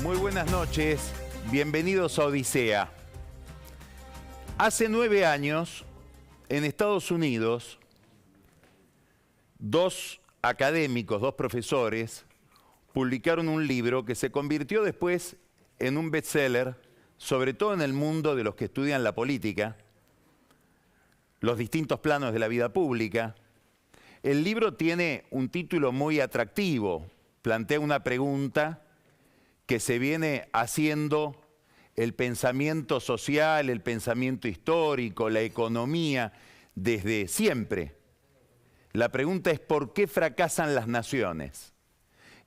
Muy buenas noches, bienvenidos a Odisea. Hace 9 años, en Estados Unidos, dos académicos, dos profesores, publicaron un libro que se convirtió después en un bestseller, sobre todo en el mundo de los que estudian la política, los distintos planos de la vida pública. El libro tiene un título muy atractivo, plantea una pregunta que se viene haciendo el pensamiento social, el pensamiento histórico, la economía, desde siempre. La pregunta es ¿por qué fracasan las naciones?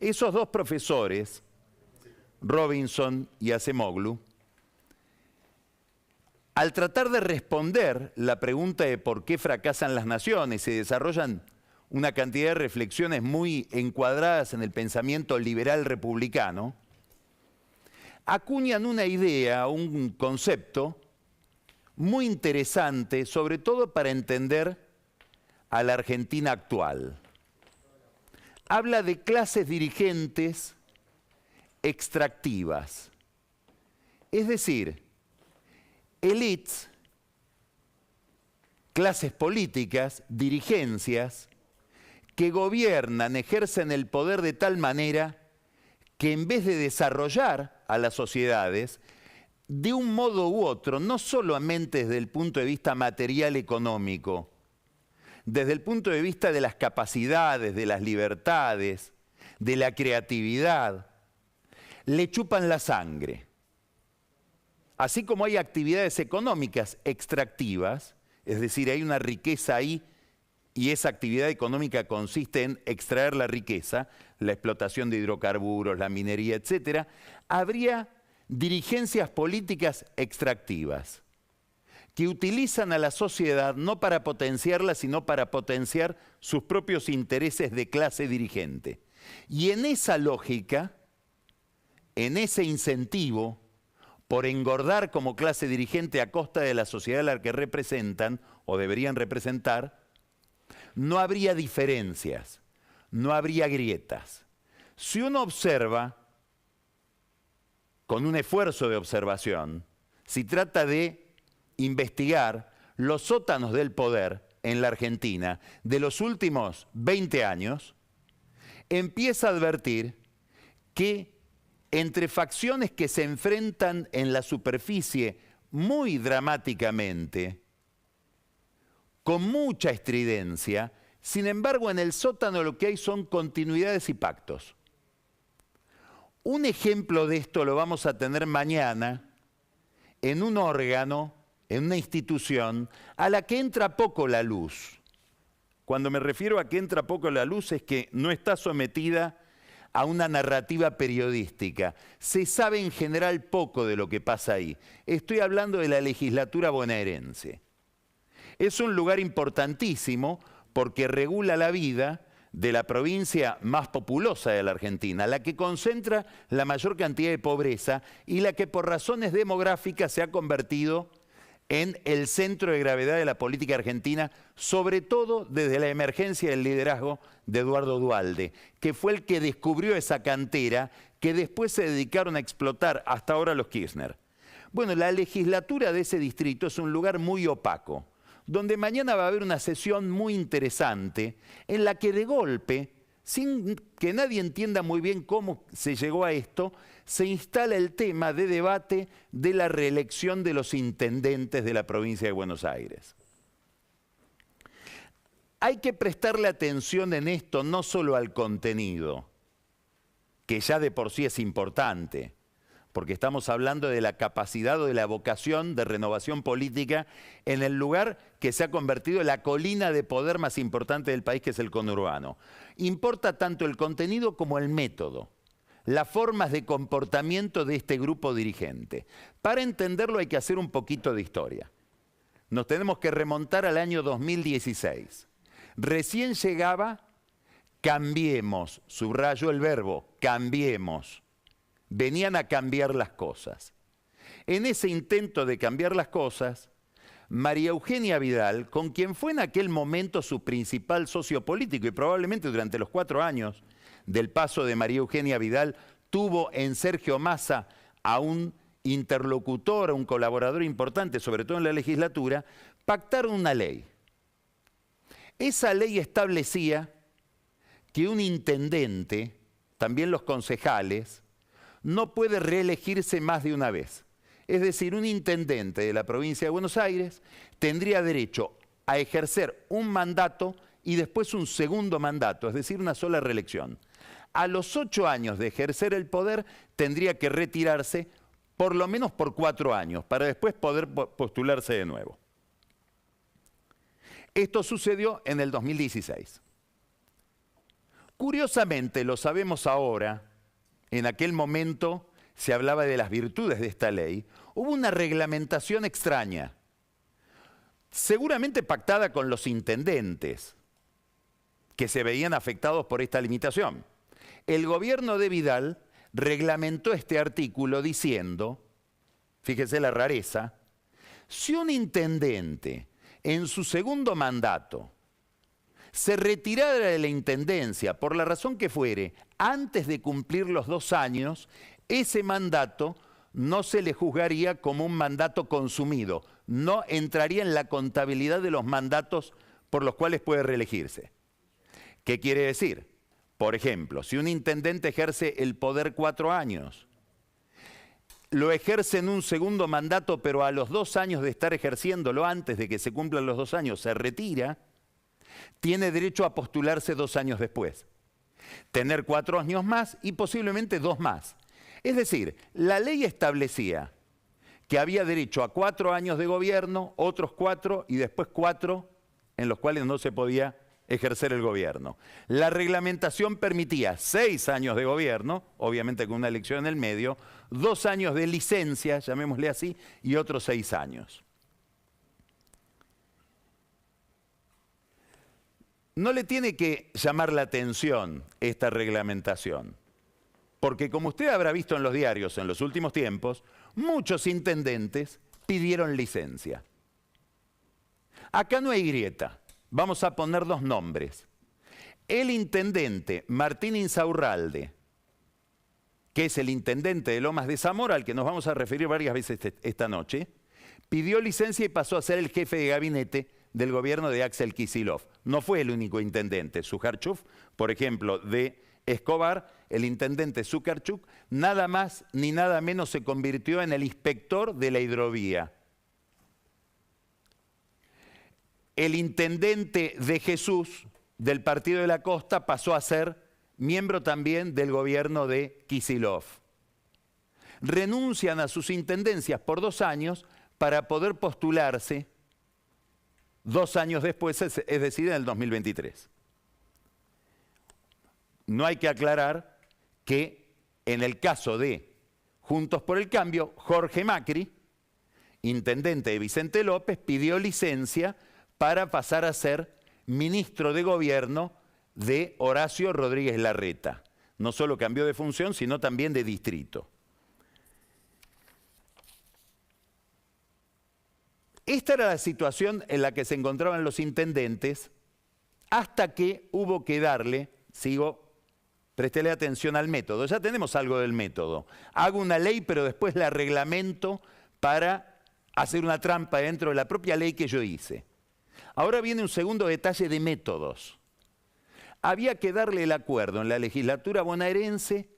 Esos dos profesores, Robinson y Acemoglu, al tratar de responder la pregunta de por qué fracasan las naciones, se desarrollan una cantidad de reflexiones muy encuadradas en el pensamiento liberal republicano, acuñan una idea, un concepto muy interesante, sobre todo para entender a la Argentina actual. Habla de clases dirigentes extractivas, es decir, élites, clases políticas, dirigencias, que gobiernan, ejercen el poder de tal manera que en vez de desarrollar a las sociedades, de un modo u otro, no solamente desde el punto de vista material económico, desde el punto de vista de las capacidades, de las libertades, de la creatividad, le chupan la sangre. Así como hay actividades económicas extractivas, es decir, hay una riqueza ahí y esa actividad económica consiste en extraer la riqueza, la explotación de hidrocarburos, la minería, etc., habría dirigencias políticas extractivas que utilizan a la sociedad no para potenciarla, sino para potenciar sus propios intereses de clase dirigente. Y en esa lógica, en ese incentivo por engordar como clase dirigente a costa de la sociedad a la que representan o deberían representar, no habría diferencias, no habría grietas. Si uno observa, con un esfuerzo de observación, si trata de investigar los sótanos del poder en la Argentina de los últimos 20 años, empieza a advertir que entre facciones que se enfrentan en la superficie muy dramáticamente, con mucha estridencia, sin embargo en el sótano lo que hay son continuidades y pactos. Un ejemplo de esto lo vamos a tener mañana en un órgano, en una institución a la que entra poco la luz. Cuando me refiero a que entra poco la luz es que no está sometida a una narrativa periodística. Se sabe en general poco de lo que pasa ahí. Estoy hablando de la legislatura bonaerense. Es un lugar importantísimo porque regula la vida de la provincia más populosa de la Argentina, la que concentra la mayor cantidad de pobreza y la que por razones demográficas se ha convertido en el centro de gravedad de la política argentina, sobre todo desde la emergencia del liderazgo de Eduardo Duhalde, que fue el que descubrió esa cantera que después se dedicaron a explotar hasta ahora los Kirchner. Bueno, la legislatura de ese distrito es un lugar muy opaco, donde mañana va a haber una sesión muy interesante en la que de golpe, sin que nadie entienda muy bien cómo se llegó a esto, se instala el tema de debate de la reelección de los intendentes de la provincia de Buenos Aires. Hay que prestarle atención en esto no solo al contenido, que ya de por sí es importante, porque estamos hablando de la capacidad o de la vocación de renovación política en el lugar que se ha convertido en la colina de poder más importante del país, que es el conurbano. Importa tanto el contenido como el método, las formas de comportamiento de este grupo dirigente. Para entenderlo hay que hacer un poquito de historia. Nos tenemos que remontar al año 2016. Recién llegaba Cambiemos, subrayo el verbo, cambiemos. Venían a cambiar las cosas. En ese intento de cambiar las cosas, María Eugenia Vidal, con quien fue en aquel momento su principal socio político y probablemente durante los 4 años del paso de María Eugenia Vidal tuvo en Sergio Massa a un interlocutor, a un colaborador importante, sobre todo en la legislatura, pactaron una ley. Esa ley establecía que un intendente, también los concejales, no puede reelegirse más de una vez. Es decir, un intendente de la provincia de Buenos Aires tendría derecho a ejercer un mandato y después un segundo mandato, es decir, una sola reelección. A los 8 años de ejercer el poder tendría que retirarse por lo menos por 4 años, para después poder postularse de nuevo. Esto sucedió en el 2016. Curiosamente, lo sabemos ahora, en aquel momento se hablaba de las virtudes de esta ley, hubo una reglamentación extraña, seguramente pactada con los intendentes, que se veían afectados por esta limitación. El gobierno de Vidal reglamentó este artículo diciendo, fíjese la rareza, si un intendente en su segundo mandato se retirara de la intendencia por la razón que fuere antes de cumplir los 2 años, ese mandato no se le juzgaría como un mandato consumido, no entraría en la contabilidad de los mandatos por los cuales puede reelegirse. ¿Qué quiere decir? Por ejemplo, si un intendente ejerce el poder 4 años, lo ejerce en un segundo mandato, pero a los 2 años de estar ejerciéndolo, antes de que se cumplan los 2 años, se retira, tiene derecho a postularse 2 años después, tener 4 años más y posiblemente 2 más. Es decir, la ley establecía que había derecho a 4 años de gobierno, otros 4 y después 4 en los cuales no se podía ejercer el gobierno. La reglamentación permitía 6 años de gobierno, obviamente con una elección en el medio, 2 años de licencia, llamémosle así, y otros 6 años. No le tiene que llamar la atención esta reglamentación, porque como usted habrá visto en los diarios en los últimos tiempos, muchos intendentes pidieron licencia. Acá no hay grieta. Vamos a poner 2 nombres. El intendente Martín Insaurralde, que es el intendente de Lomas de Zamora, al que nos vamos a referir varias veces esta noche, pidió licencia y pasó a ser el jefe de gabinete del gobierno de Axel Kicillof. No fue el único intendente. Sujarchuk, por ejemplo, de Escobar, el intendente Sujarchuk, nada más ni nada menos se convirtió en el inspector de la hidrovía. El intendente de Jesús, del Partido de la Costa, pasó a ser miembro también del gobierno de Kicillof. Renuncian a sus intendencias por 2 años para poder postularse 2 años después, es decir, en el 2023. No hay que aclarar que en el caso de Juntos por el Cambio, Jorge Macri, intendente de Vicente López, pidió licencia para pasar a ser ministro de gobierno de Horacio Rodríguez Larreta. No solo cambió de función, sino también de distrito. Esta era la situación en la que se encontraban los intendentes hasta que hubo que darle, préstele atención al método. Ya tenemos algo del método. Hago una ley, pero después la reglamento para hacer una trampa dentro de la propia ley que yo hice. Ahora viene un segundo detalle de métodos. Había que darle el acuerdo en la legislatura bonaerense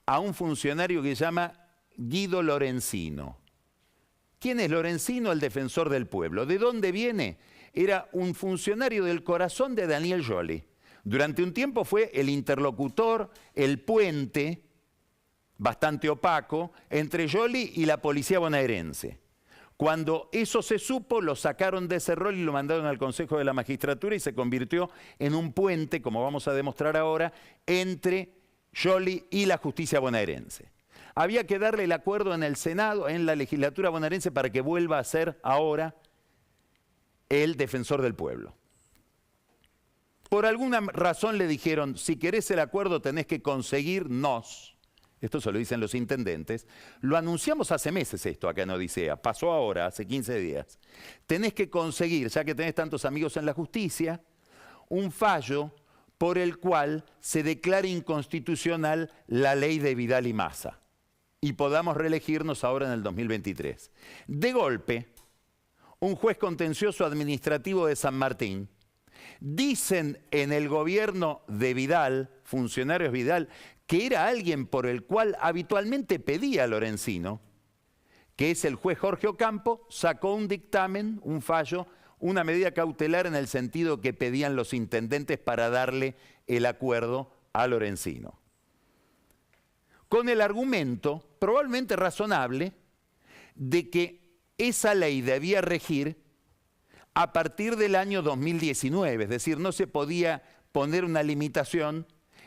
a un funcionario que se llama Guido Lorenzino. ¿Quién es Lorenzino? El defensor del pueblo. ¿De dónde viene? Era un funcionario del corazón de Daniel Scioli. Durante un tiempo fue el interlocutor, el puente, bastante opaco, entre Scioli y la policía bonaerense. Cuando eso se supo, lo sacaron de ese rol y lo mandaron al Consejo de la Magistratura y se convirtió en un puente, como vamos a demostrar ahora, entre Scioli y la justicia bonaerense. Había que darle el acuerdo en el Senado, en la legislatura bonaerense, para que vuelva a ser ahora el defensor del pueblo. Por alguna razón le dijeron, si querés el acuerdo tenés que conseguirnos. Esto se lo dicen los intendentes. Lo anunciamos hace meses esto acá en Odisea. Pasó ahora, hace 15 días. Tenés que conseguir, ya que tenés tantos amigos en la justicia, un fallo por el cual se declare inconstitucional la ley de Vidal y Massa y podamos reelegirnos ahora en el 2023. De golpe, un juez contencioso administrativo de San Martín, dicen en el gobierno de Vidal, funcionarios Vidal, que era alguien por el cual habitualmente pedía Lorenzino, que es el juez Jorge Ocampo, sacó un dictamen, un fallo, una medida cautelar en el sentido que pedían los intendentes para darle el acuerdo a Lorenzino. Con el argumento, probablemente razonable, de que esa ley debía regir a partir del año 2019, es decir, no se podía poner una limitación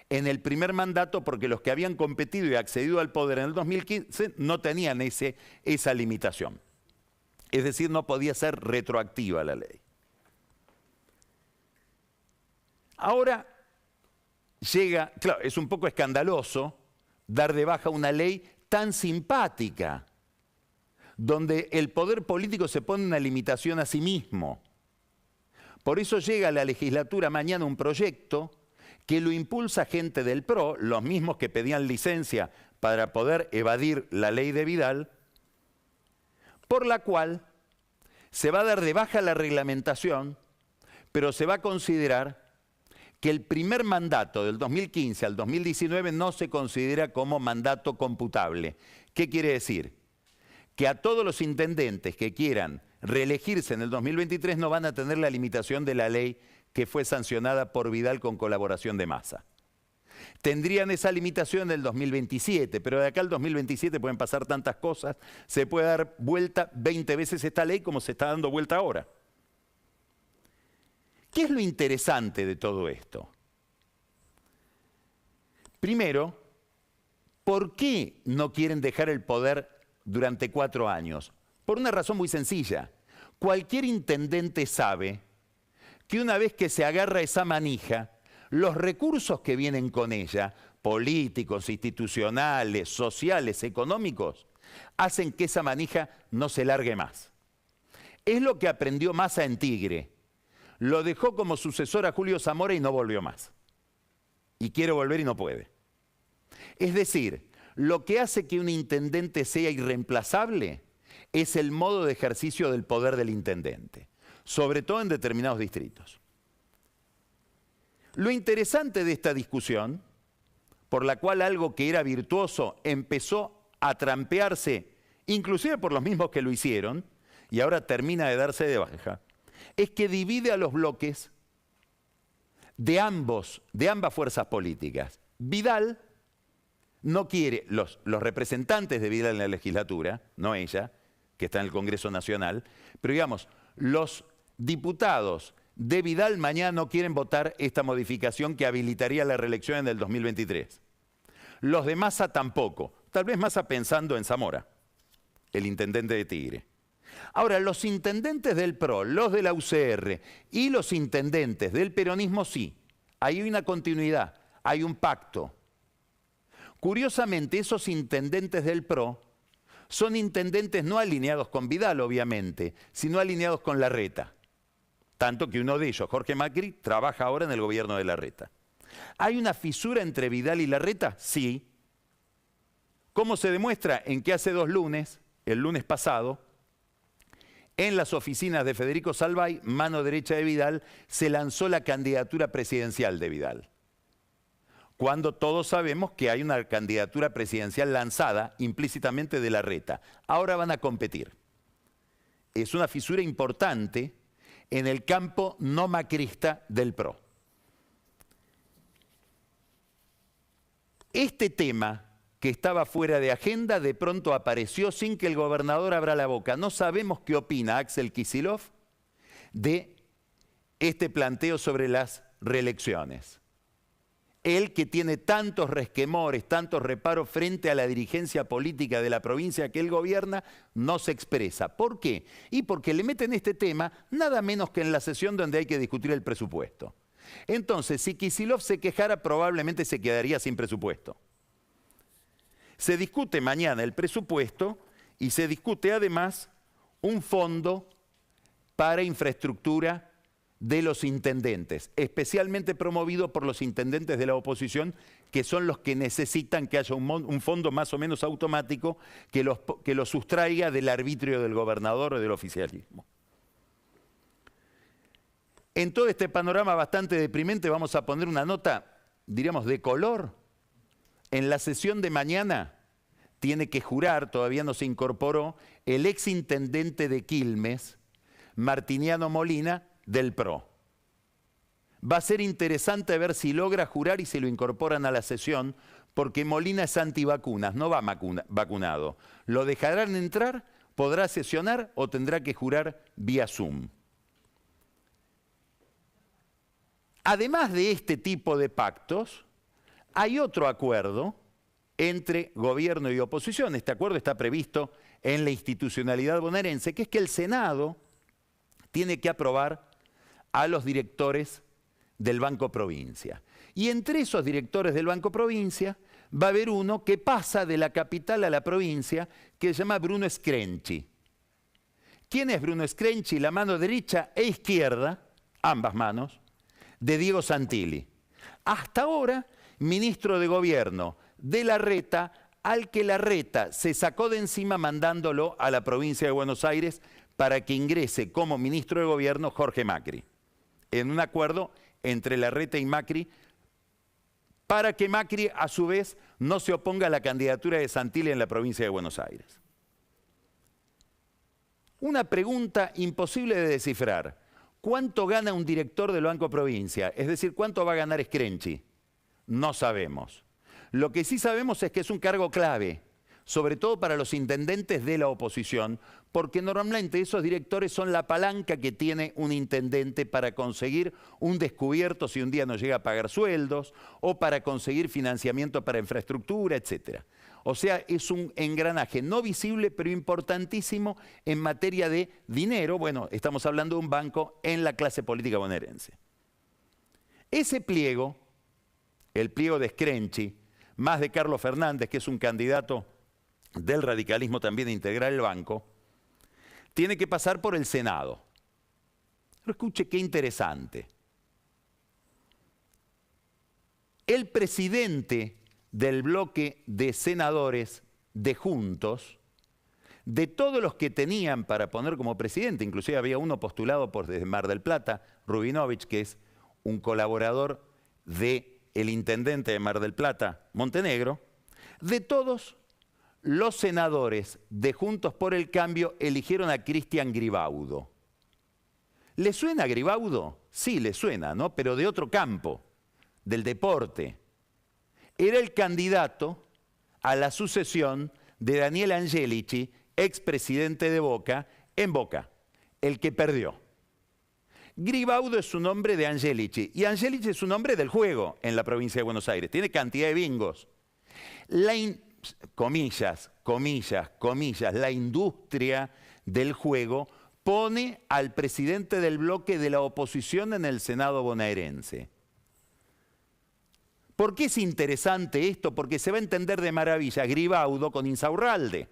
en el primer mandato porque los que habían competido y accedido al poder en el 2015 no tenían esa limitación. Es decir, no podía ser retroactiva la ley. Ahora llega, claro, es un poco escandaloso dar de baja una ley tan simpática, donde el poder político se pone una limitación a sí mismo. Por eso llega a la legislatura mañana un proyecto que lo impulsa gente del PRO, los mismos que pedían licencia para poder evadir la ley de Vidal, por la cual se va a dar de baja la reglamentación, pero se va a considerar que el primer mandato del 2015 al 2019 no se considera como mandato computable. ¿Qué quiere decir? Que a todos los intendentes que quieran reelegirse en el 2023 no van a tener la limitación de la ley que fue sancionada por Vidal con colaboración de Massa. Tendrían esa limitación en el 2027, pero de acá al 2027 pueden pasar tantas cosas, se puede dar vuelta 20 veces esta ley como se está dando vuelta ahora. ¿Qué es lo interesante de todo esto? Primero, ¿por qué no quieren dejar el poder durante 4 años? Por una razón muy sencilla. Cualquier intendente sabe que una vez que se agarra esa manija, los recursos que vienen con ella, políticos, institucionales, sociales, económicos, hacen que esa manija no se largue más. Es lo que aprendió Massa en Tigre. Lo dejó como sucesor a Julio Zamora y no volvió más. Y quiere volver y no puede. Es decir, lo que hace que un intendente sea irreemplazable es el modo de ejercicio del poder del intendente, sobre todo en determinados distritos. Lo interesante de esta discusión, por la cual algo que era virtuoso empezó a trampearse, inclusive por los mismos que lo hicieron, y ahora termina de darse de baja, es que divide a los bloques de ambas fuerzas políticas. Vidal no quiere, los representantes de Vidal en la legislatura, no ella, que está en el Congreso Nacional, pero digamos, los diputados de Vidal mañana no quieren votar esta modificación que habilitaría la reelección en el 2023. Los de Massa tampoco, tal vez Massa pensando en Zamora, el intendente de Tigre. Ahora, los intendentes del PRO, los de la UCR y los intendentes del peronismo sí, hay una continuidad, hay un pacto. Curiosamente, esos intendentes del PRO son intendentes no alineados con Vidal, obviamente, sino alineados con Larreta. Tanto que uno de ellos, Jorge Macri, trabaja ahora en el gobierno de Larreta. ¿Hay una fisura entre Vidal y Larreta? Sí. ¿Cómo se demuestra? En que hace 2 lunes, el lunes pasado, en las oficinas de Federico Salvay, mano derecha de Vidal, se lanzó la candidatura presidencial de Vidal. Cuando todos sabemos que hay una candidatura presidencial lanzada implícitamente de Larreta. Ahora van a competir. Es una fisura importante en el campo no macrista del PRO. Este tema que estaba fuera de agenda de pronto apareció sin que el gobernador abra la boca. No sabemos qué opina Axel Kicillof de este planteo sobre las reelecciones. Él que tiene tantos resquemores, tantos reparos frente a la dirigencia política de la provincia que él gobierna, no se expresa. ¿Por qué? Y porque le meten este tema nada menos que en la sesión donde hay que discutir el presupuesto. Entonces, si Kicillof se quejara, probablemente se quedaría sin presupuesto. Se discute mañana el presupuesto y se discute además un fondo para infraestructura de los intendentes, especialmente promovido por los intendentes de la oposición, que son los que necesitan que haya un fondo más o menos automático que los sustraiga del arbitrio del gobernador o del oficialismo. En todo este panorama bastante deprimente vamos a poner una nota, diríamos, de color. En la sesión de mañana tiene que jurar, todavía no se incorporó, el exintendente de Quilmes, Martiniano Molina, del PRO. Va a ser interesante ver si logra jurar y si lo incorporan a la sesión, porque Molina es antivacunas, no va vacunado. Lo dejarán entrar, podrá sesionar o tendrá que jurar vía Zoom. Además de este tipo de pactos, hay otro acuerdo entre gobierno y oposición. Este acuerdo está previsto en la institucionalidad bonaerense, que es que el Senado tiene que aprobar a los directores del Banco Provincia. Y entre esos directores del Banco Provincia va a haber uno que pasa de la capital a la provincia, que se llama Bruno Screnchi. ¿Quién es Bruno Screnchi? La mano derecha e izquierda, ambas manos, de Diego Santilli. Hasta ahora, ministro de Gobierno de Larreta, al que Larreta se sacó de encima mandándolo a la provincia de Buenos Aires para que ingrese como ministro de Gobierno Jorge Macri, en un acuerdo entre Larreta y Macri, para que Macri, a su vez, no se oponga a la candidatura de Santilli en la provincia de Buenos Aires. Una pregunta imposible de descifrar. ¿Cuánto gana un director del Banco Provincia? Es decir, ¿cuánto va a ganar Screnchi? No sabemos. Lo que sí sabemos es que es un cargo clave, sobre todo para los intendentes de la oposición, porque normalmente esos directores son la palanca que tiene un intendente para conseguir un descubierto si un día no llega a pagar sueldos, o para conseguir financiamiento para infraestructura, etc. O sea, es un engranaje no visible, pero importantísimo en materia de dinero. Bueno, estamos hablando de un banco en la clase política bonaerense. Ese pliego, el pliego de Screnchi, más de Carlos Fernández, que es un candidato del radicalismo también a integrar el banco, tiene que pasar por el Senado. Pero escuche qué interesante. El presidente del bloque de senadores de Juntos, de todos los que tenían para poner como presidente, inclusive había uno postulado por desde Mar del Plata, Rubinovich, que es un colaborador del intendente de Mar del Plata, Montenegro, de todos los senadores de Juntos por el Cambio eligieron a Cristian Gribaudo. ¿Le suena a Gribaudo? Sí, le suena, ¿no? Pero de otro campo, del deporte. Era el candidato a la sucesión de Daniel Angelici, expresidente de Boca, en Boca, el que perdió. Gribaudo es un hombre de Angelici, y Angelici es un hombre del juego en la provincia de Buenos Aires. Tiene cantidad de bingos. Comillas, comillas, comillas, la industria del juego pone al presidente del bloque de la oposición en el Senado bonaerense. ¿Por qué es interesante esto? Porque se va a entender de maravilla Gribaudo con Insaurralde.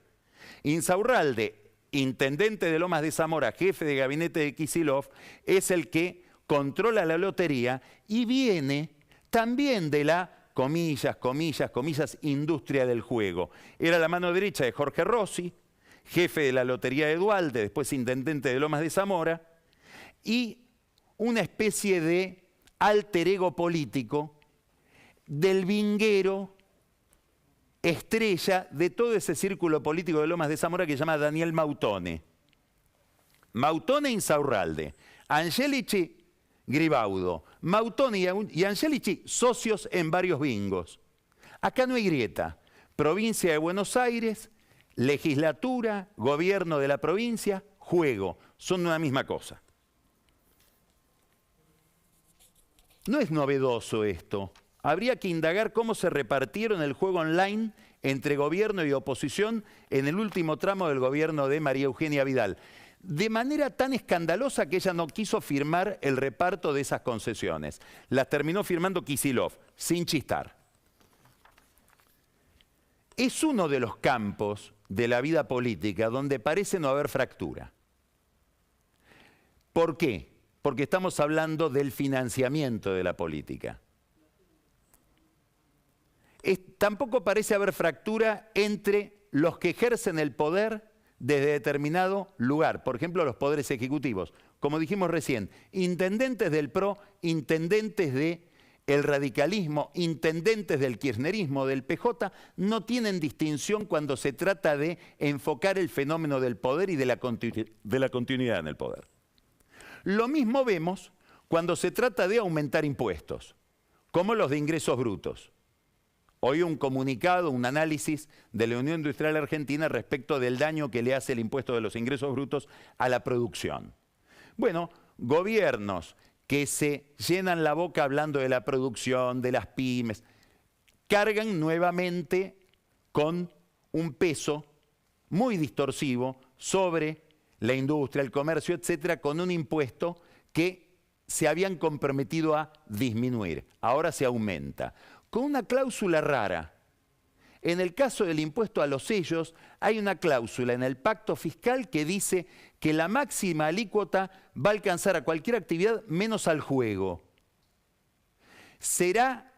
Insaurralde, intendente de Lomas de Zamora, jefe de gabinete de Kicillof, es el que controla la lotería y viene también de la, comillas, comillas, comillas, industria del juego. Era la mano derecha de Jorge Rossi, jefe de la Lotería de Duhalde, después intendente de Lomas de Zamora, y una especie de alter ego político del vinguero estrella de todo ese círculo político de Lomas de Zamora que se llama Daniel Mautone. Mautone e Insaurralde, Angelici, Gribaudo, Mautone y Angelici, socios en varios bingos. Acá no hay grieta. Provincia de Buenos Aires, legislatura, gobierno de la provincia, juego. Son una misma cosa. No es novedoso esto. Habría que indagar cómo se repartieron el juego online entre gobierno y oposición en el último tramo del gobierno de María Eugenia Vidal. De manera tan escandalosa que ella no quiso firmar el reparto de esas concesiones. Las terminó firmando Kicillof, sin chistar. Es uno de los campos de la vida política donde parece no haber fractura. ¿Por qué? porque estamos hablando del financiamiento de la política. Tampoco parece haber fractura entre los que ejercen el poder desde determinado lugar, por ejemplo, los poderes ejecutivos. Como dijimos recién, intendentes del PRO, intendentes del radicalismo, intendentes del kirchnerismo, del PJ, no tienen distinción cuando se trata de enfocar el fenómeno del poder y de la continuidad en el poder. Lo mismo vemos cuando se trata de aumentar impuestos, como los de ingresos brutos. Hoy un comunicado, un análisis de la Unión Industrial Argentina respecto del daño que le hace el impuesto de los ingresos brutos a la producción. Bueno, gobiernos que se llenan la boca hablando de la producción, de las pymes, cargan nuevamente con un peso muy distorsivo sobre la industria, el comercio, etcétera, con un impuesto que se habían comprometido a disminuir. Ahora se aumenta, con una cláusula rara. En el caso del impuesto a los sellos, hay una cláusula en el pacto fiscal que dice que la máxima alícuota va a alcanzar a cualquier actividad menos al juego. ¿Será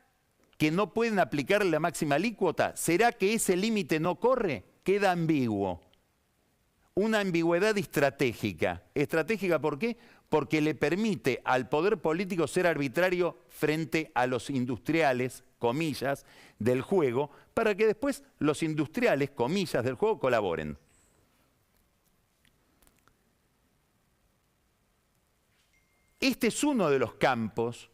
que no pueden aplicar la máxima alícuota? ¿Será que ese límite no corre? Queda ambiguo. Una ambigüedad estratégica. ¿Estratégica por qué? Porque le permite al poder político ser arbitrario frente a los industriales, comillas, del juego, para que después los industriales, comillas, del juego colaboren. Este es uno de los campos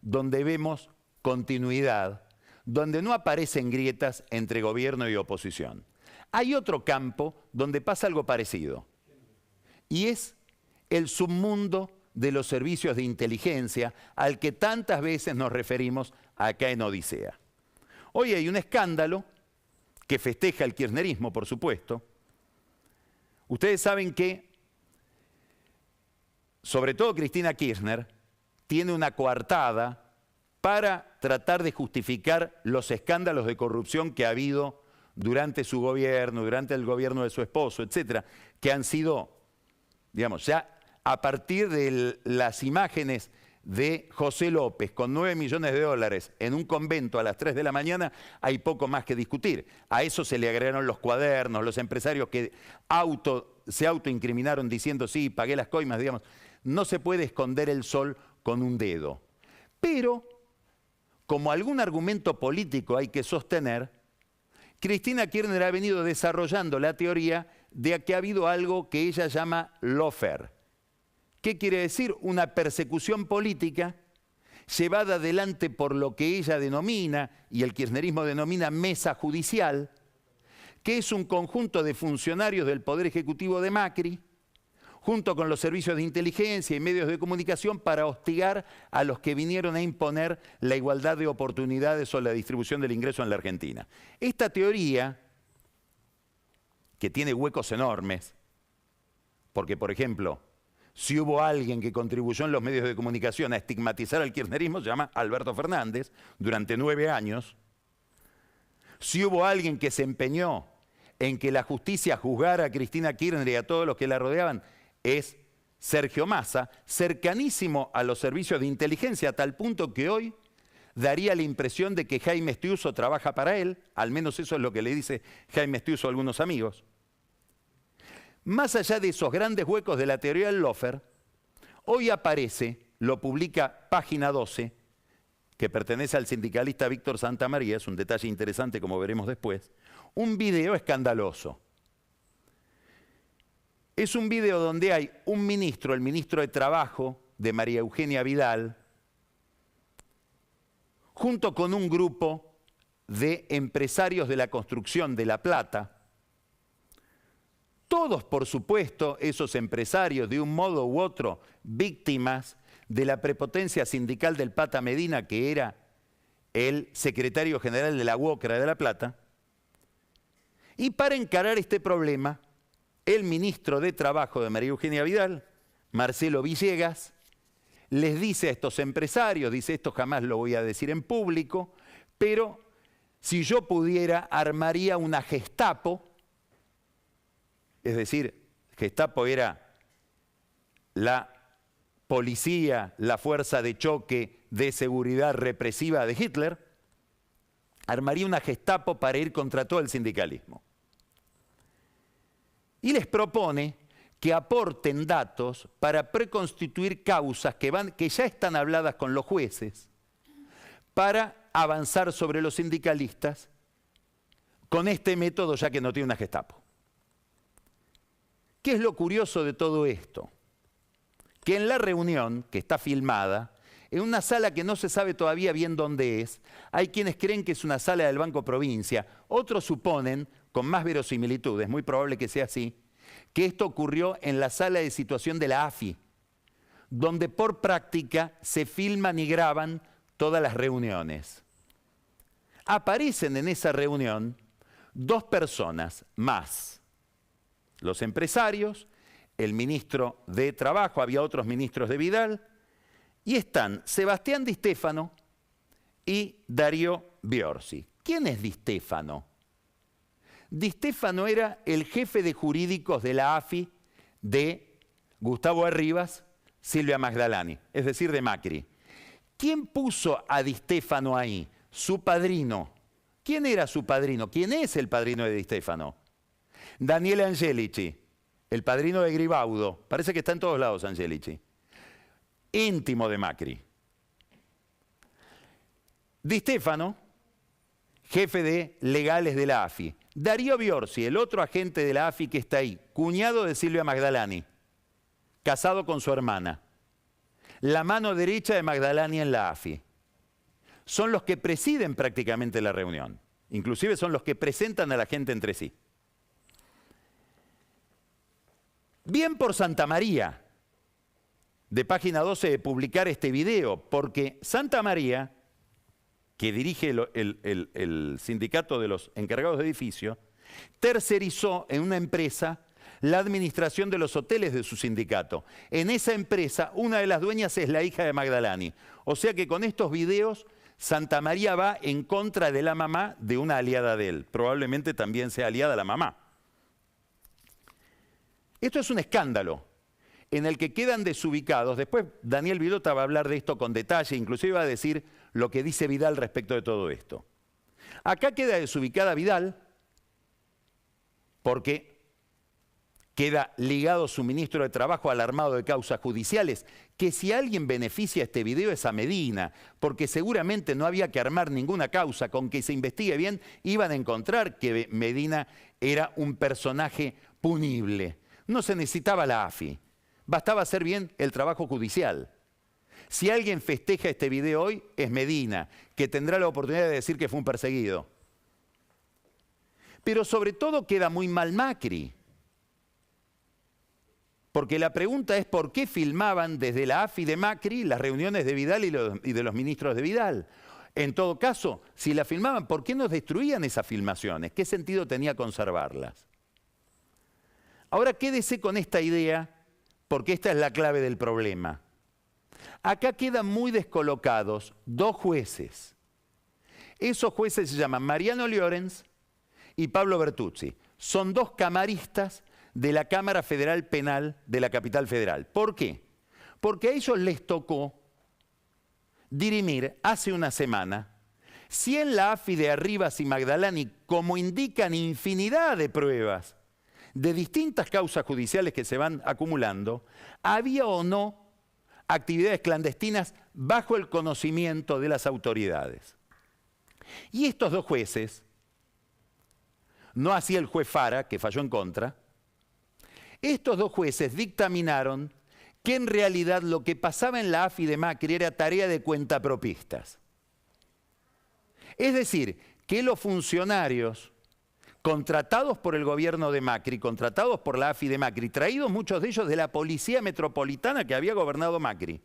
donde vemos continuidad, donde no aparecen grietas entre gobierno y oposición. Hay otro campo donde pasa algo parecido, y es el submundo de los servicios de inteligencia al que tantas veces nos referimos acá en Odisea. Hoy hay un escándalo que festeja el kirchnerismo, por supuesto. Ustedes saben que, sobre todo Cristina Kirchner, tiene una coartada para tratar de justificar los escándalos de corrupción que ha habido durante su gobierno, durante el gobierno de su esposo, etcétera, que han sido, digamos, ya a partir de las imágenes de José López con 9 millones de dólares en un convento a las 3 de la mañana, hay poco más que discutir. A eso se le agregaron los cuadernos, los empresarios que se autoincriminaron diciendo, sí, pagué las coimas, digamos. No se puede esconder el sol con un dedo. Pero, como algún argumento político hay que sostener, Cristina Kirchner ha venido desarrollando la teoría de que ha habido algo que ella llama lawfare. ¿Qué quiere decir? Una persecución política llevada adelante por lo que ella denomina, y el kirchnerismo denomina mesa judicial, que es un conjunto de funcionarios del Poder Ejecutivo de Macri, junto con los servicios de inteligencia y medios de comunicación para hostigar a los que vinieron a imponer la igualdad de oportunidades o la distribución del ingreso en la Argentina. Esta teoría, que tiene huecos enormes, porque, por ejemplo, si hubo alguien que contribuyó en los medios de comunicación a estigmatizar al kirchnerismo, se llama Alberto Fernández, durante 9 años. Si hubo alguien que se empeñó en que la justicia juzgara a Cristina Kirchner y a todos los que la rodeaban, es Sergio Massa, cercanísimo a los servicios de inteligencia, a tal punto que hoy daría la impresión de que Jaime Estiuso trabaja para él, al menos eso es lo que le dice Jaime Estiuso a algunos amigos. Más allá de esos grandes huecos de la teoría del lawfare, hoy aparece, lo publica Página 12, que pertenece al sindicalista Víctor Santamaría, es un detalle interesante como veremos después, un video escandaloso. Es un video donde hay un ministro, el ministro de Trabajo de María Eugenia Vidal, junto con un grupo de empresarios de la construcción de La Plata. Todos, por supuesto, esos empresarios, de un modo u otro, víctimas de la prepotencia sindical del Pata Medina, que era el secretario general de la UOCRA de La Plata. Y para encarar este problema, el ministro de Trabajo de María Eugenia Vidal, Marcelo Villegas, les dice a estos empresarios, dice, esto jamás lo voy a decir en público, pero si yo pudiera, armaría una Gestapo. Es decir, Gestapo era la policía, la fuerza de choque de seguridad represiva de Hitler, armaría una Gestapo para ir contra todo el sindicalismo. Y les propone que aporten datos para preconstituir causas que ya están habladas con los jueces, para avanzar sobre los sindicalistas con este método, ya que no tiene una Gestapo. ¿Qué es lo curioso de todo esto? Que en la reunión, que está filmada, en una sala que no se sabe todavía bien dónde es, hay quienes creen que es una sala del Banco Provincia, otros suponen, con más verosimilitud, es muy probable que sea así, que esto ocurrió en la sala de situación de la AFI, donde por práctica se filman y graban todas las reuniones. Aparecen en esa reunión 2 personas más, los empresarios, el ministro de Trabajo, había otros ministros de Vidal, y están Sebastián Di Stéfano y Darío Biorsi. ¿Quién es Di Stéfano? Di Stéfano era el jefe de jurídicos de la AFI de Gustavo Arribas, Silvia Magdalani, es decir, de Macri. ¿Quién puso a Di Stéfano ahí? Su padrino. ¿Quién era su padrino? ¿Quién es el padrino de Di Stéfano? Daniele Angelici, el padrino de Gribaudo. Parece que está en todos lados Angelici. Íntimo de Macri. Di Stéfano, jefe de legales de la AFI. Darío Biorsi, el otro agente de la AFI que está ahí, cuñado de Silvia Magdalani, casado con su hermana. La mano derecha de Magdalani en la AFI. Son los que presiden prácticamente la reunión. Inclusive son los que presentan a la gente entre sí. Bien por Santamaría, de Página 12, de publicar este video, porque Santamaría, que dirige el sindicato de los encargados de edificio, tercerizó en una empresa la administración de los hoteles de su sindicato. En esa empresa, una de las dueñas es la hija de Magdalani. O sea que con estos videos, Santamaría va en contra de la mamá de una aliada de él. Probablemente también sea aliada la mamá. Esto es un escándalo en el que quedan desubicados. Después Daniel Vilota va a hablar de esto con detalle, inclusive va a decir lo que dice Vidal respecto de todo esto. Acá queda desubicada Vidal porque queda ligado su ministro de Trabajo al armado de causas judiciales, que si alguien beneficia este video es a Medina, porque seguramente no había que armar ninguna causa, con que se investigue bien iban a encontrar que Medina era un personaje punible. No se necesitaba la AFI, bastaba hacer bien el trabajo judicial. Si alguien festeja este video hoy, es Medina, que tendrá la oportunidad de decir que fue un perseguido. Pero sobre todo queda muy mal Macri. Porque la pregunta es por qué filmaban desde la AFI de Macri las reuniones de Vidal y de los ministros de Vidal. En todo caso, si la filmaban, ¿por qué nos destruían esas filmaciones? ¿Qué sentido tenía conservarlas? Ahora quédese con esta idea, porque esta es la clave del problema. Acá quedan muy descolocados 2 jueces. Esos jueces se llaman Mariano Llorens y Pablo Bertuzzi. Son 2 camaristas de la Cámara Federal Penal de la Capital Federal. ¿Por qué? Porque a ellos les tocó dirimir hace una semana si en la AFI de Arribas y Magdalani, como indican infinidad de pruebas de distintas causas judiciales que se van acumulando, había o no actividades clandestinas bajo el conocimiento de las autoridades. Y estos 2 jueces, no así el juez Fara, que falló en contra, estos 2 jueces dictaminaron que en realidad lo que pasaba en la AFI de Macri era tarea de cuentapropistas. Es decir, que los funcionarios contratados por el gobierno de Macri, contratados por la AFI de Macri, traídos muchos de ellos de la policía metropolitana que había gobernado Macri,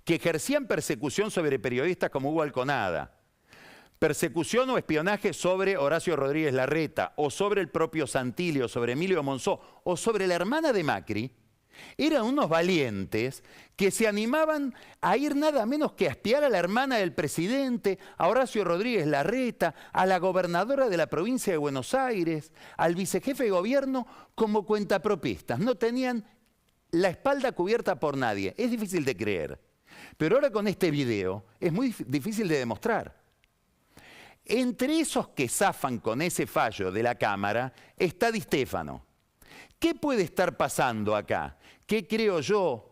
que ejercían persecución sobre periodistas como Hugo Alconada, persecución o espionaje sobre Horacio Rodríguez Larreta, o sobre el propio Santilli, o sobre Emilio Monzó, o sobre la hermana de Macri, eran unos valientes que se animaban a ir nada menos que a espiar a la hermana del presidente, a Horacio Rodríguez Larreta, a la gobernadora de la provincia de Buenos Aires, al vicejefe de gobierno como cuentapropistas. No tenían la espalda cubierta por nadie. Es difícil de creer. Pero ahora con este video es muy difícil de demostrar. Entre esos que zafan con ese fallo de la Cámara está Di Stéfano. ¿Qué puede estar pasando acá? ¿Qué creo yo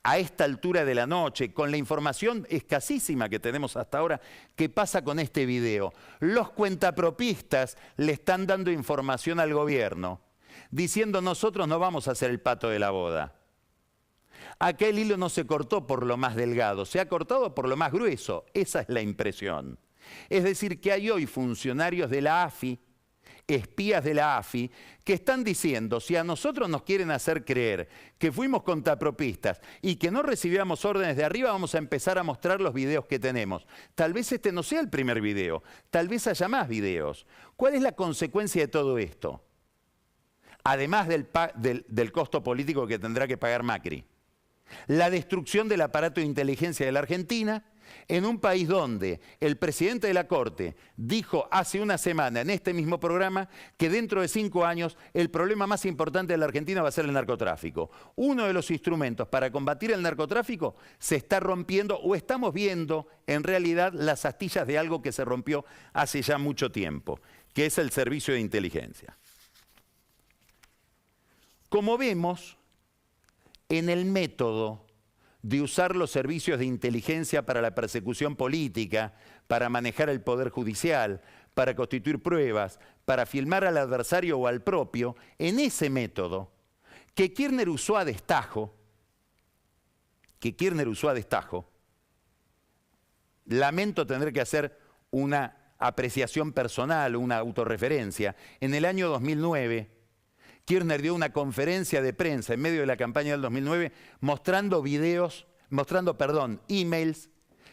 a esta altura de la noche, con la información escasísima que tenemos hasta ahora? ¿Qué pasa con este video? Los cuentapropistas le están dando información al gobierno, diciendo nosotros no vamos a hacer el pato de la boda. Acá el hilo no se cortó por lo más delgado, se ha cortado por lo más grueso. Esa es la impresión. Es decir, que hay hoy funcionarios de la AFI, espías de la AFI, que están diciendo, si a nosotros nos quieren hacer creer que fuimos contrapropistas y que no recibíamos órdenes de arriba, vamos a empezar a mostrar los videos que tenemos. Tal vez este no sea el primer video, tal vez haya más videos. ¿Cuál es la consecuencia de todo esto? Además del costo político que tendrá que pagar Macri. La destrucción del aparato de inteligencia de la Argentina, en un país donde el presidente de la Corte dijo hace una semana en este mismo programa que dentro de 5 años el problema más importante de la Argentina va a ser el narcotráfico. Uno de los instrumentos para combatir el narcotráfico se está rompiendo, o estamos viendo en realidad las astillas de algo que se rompió hace ya mucho tiempo, que es el servicio de inteligencia. Como vemos, en el método de usar los servicios de inteligencia para la persecución política, para manejar el poder judicial, para constituir pruebas, para filmar al adversario o al propio, en ese método que Kirchner usó a destajo, lamento tener que hacer una apreciación personal, una autorreferencia. En el año 2009, Kirchner dio una conferencia de prensa en medio de la campaña del 2009 mostrando emails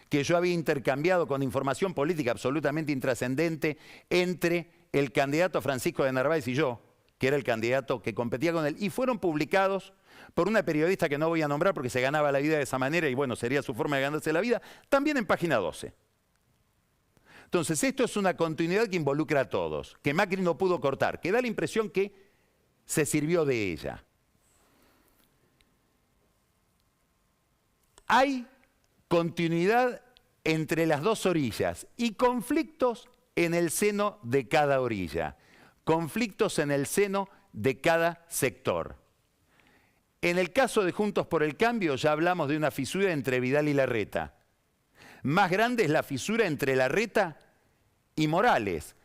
que yo había intercambiado con información política absolutamente intrascendente entre el candidato Francisco de Narváez y yo, que era el candidato que competía con él, y fueron publicados por una periodista que no voy a nombrar porque se ganaba la vida de esa manera y bueno, sería su forma de ganarse la vida, también en Página 12. Entonces, esto es una continuidad que involucra a todos, que Macri no pudo cortar, que da la impresión que se sirvió de ella. Hay continuidad entre las dos orillas y conflictos en el seno de cada orilla, conflictos en el seno de cada sector. En el caso de Juntos por el Cambio ya hablamos de una fisura entre Vidal y Larreta. Más grande es la fisura entre Larreta y Morales.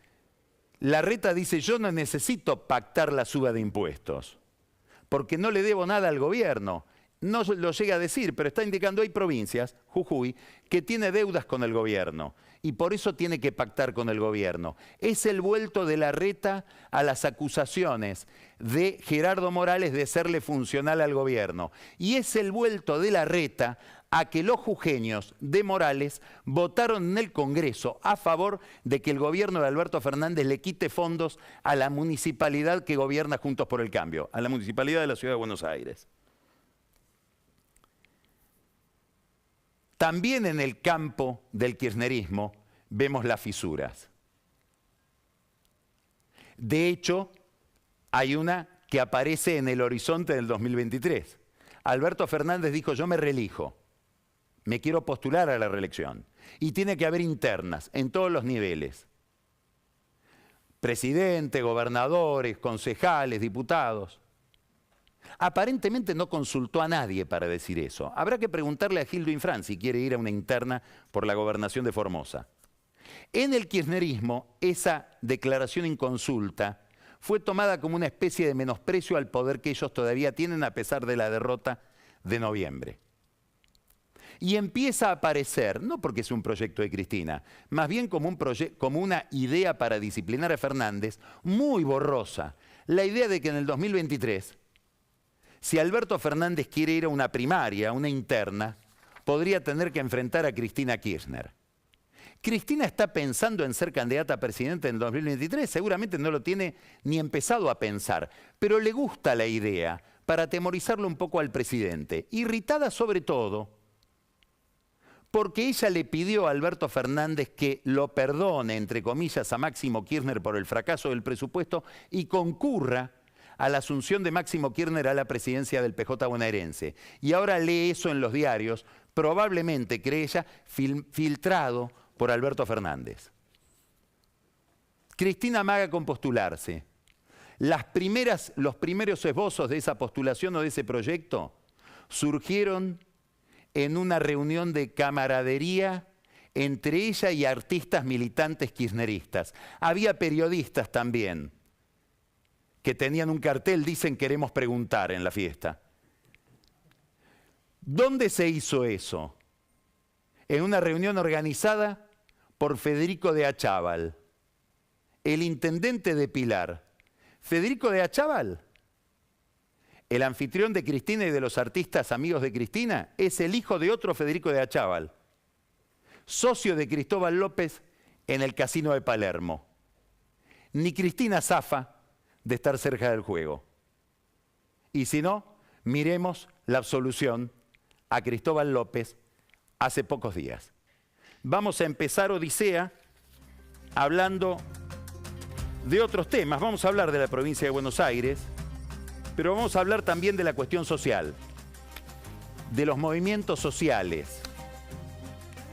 Larreta dice, yo no necesito pactar la suba de impuestos, porque no le debo nada al gobierno. No lo llega a decir, pero está indicando, hay provincias, Jujuy, que tiene deudas con el gobierno, y por eso tiene que pactar con el gobierno. Es el vuelto de Larreta a las acusaciones de Gerardo Morales de serle funcional al gobierno. Y es el vuelto de Larreta a que los jujeños de Morales votaron en el Congreso a favor de que el gobierno de Alberto Fernández le quite fondos a la municipalidad que gobierna Juntos por el Cambio, a la municipalidad de la Ciudad de Buenos Aires. También en el campo del kirchnerismo vemos las fisuras. De hecho, hay una que aparece en el horizonte del 2023. Alberto Fernández dijo, yo me reelijo. Me quiero postular a la reelección. Y tiene que haber internas en todos los niveles. Presidente, gobernadores, concejales, diputados. Aparentemente no consultó a nadie para decir eso. Habrá que preguntarle a Gildo Infran si quiere ir a una interna por la gobernación de Formosa. En el kirchnerismo, esa declaración inconsulta fue tomada como una especie de menosprecio al poder que ellos todavía tienen a pesar de la derrota de noviembre. Y empieza a aparecer, no porque es un proyecto de Cristina, más bien como una idea para disciplinar a Fernández, muy borrosa. La idea de que en el 2023, si Alberto Fernández quiere ir a una primaria, a una interna, podría tener que enfrentar a Cristina Kirchner. Cristina está pensando en ser candidata a presidente en el 2023, seguramente no lo tiene ni empezado a pensar, pero le gusta la idea para atemorizarlo un poco al presidente, irritada sobre todo porque ella le pidió a Alberto Fernández que lo perdone, entre comillas, a Máximo Kirchner por el fracaso del presupuesto y concurra a la asunción de Máximo Kirchner a la presidencia del PJ bonaerense. Y ahora lee eso en los diarios, probablemente, cree ella, filtrado por Alberto Fernández. Cristina amaga con postularse. Los primeros esbozos de esa postulación o de ese proyecto surgieron en una reunión de camaradería entre ella y artistas militantes kirchneristas. Había periodistas también que tenían un cartel, dicen queremos preguntar en la fiesta. ¿Dónde se hizo eso? En una reunión organizada por Federico de Achával, el intendente de Pilar. Federico de Achával, el anfitrión de Cristina y de los artistas amigos de Cristina, es el hijo de otro Federico de Achával, socio de Cristóbal López en el Casino de Palermo. Ni Cristina zafa de estar cerca del juego. Y si no, miremos la absolución a Cristóbal López hace pocos días. Vamos a empezar Odisea hablando de otros temas. Vamos a hablar de la provincia de Buenos Aires, pero vamos a hablar también de la cuestión social, de los movimientos sociales,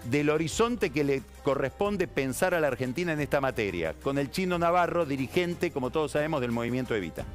del horizonte que le corresponde pensar a la Argentina en esta materia, con el Chino Navarro, dirigente, como todos sabemos, del movimiento Evita.